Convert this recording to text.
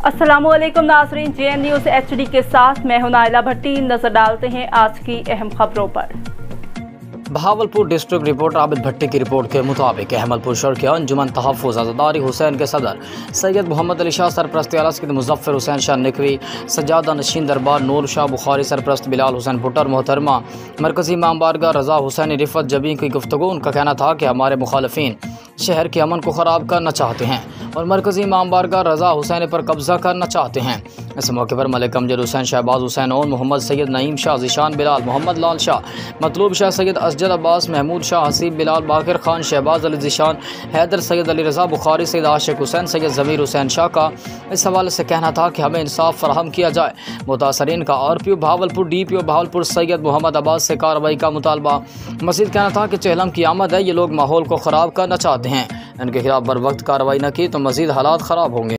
अस्सलामुअलैकुम नाज़रीन, JN news HD के साथ मैं हूं नाइला भट्टी। नजर डालते हैं आज की अहम खबरों पर। बहावलपुर डिस्ट्रिक्ट रिपोर्टर आबिद भट्टी की रिपोर्ट के मुताबिक अहमदपुर शहर के अंजुमन तहफ़्फ़ुज़ आज़ादारी हुसैन के सदर सैयद मोहम्मद अली शाह सरप्रस्त आला मुज़फ़्फ़र हुसैन शाह नकवी, सज्जादा नशीन दरबार नूर शाह बुखारी सरप्रस्त बिलाल हुसैन भुट्टर मोहतरमा मरकज़ी इमाम बारगाह रज़ा हुसैन रिफ़त जबी की गुफ्तगू। उनका कहना था कि हमारे मुखालफिन शहर के अमन को ख़राब करना चाहते हैं और मरकज़ी इमाम बारगाह रज़ा हुसैन पर कब्ज़ा करना चाहते हैं। इस मौके पर मलिक अमजद हुसैन, शहबाज हुसैन और मोहम्मद सैयद नईम शाह, ज़ीशान बिलाल, मोहम्मद लाल शाह, मतलूब शाह, सैयद असजद अब्बास, महमूद शाह, हसीब बिलाल, बाकिर खान, शहबाज अली ज़ीशान, हैदर, सैयद अली रज़ा बुखारी, सैयद आशिक हुसैन, सैयद ज़मीर हुसैन शाह का इस हवाले से कहना था कि हमें इंसाफ फराहम किया जाए। मुतासरीन का RPO बहावलपुर, DPO बहावलपुर सैयद मोहम्मद अब्बास से कार्रवाई का मुतालबा। मज़ीद कहना था कि चहलम की आमद है, ये लोग माहौल को ख़राब करना चाहते हैं, इनके खिलाफ बर वक्त कार्रवाई न की तो मज़ीद हालात ख़राब होंगे।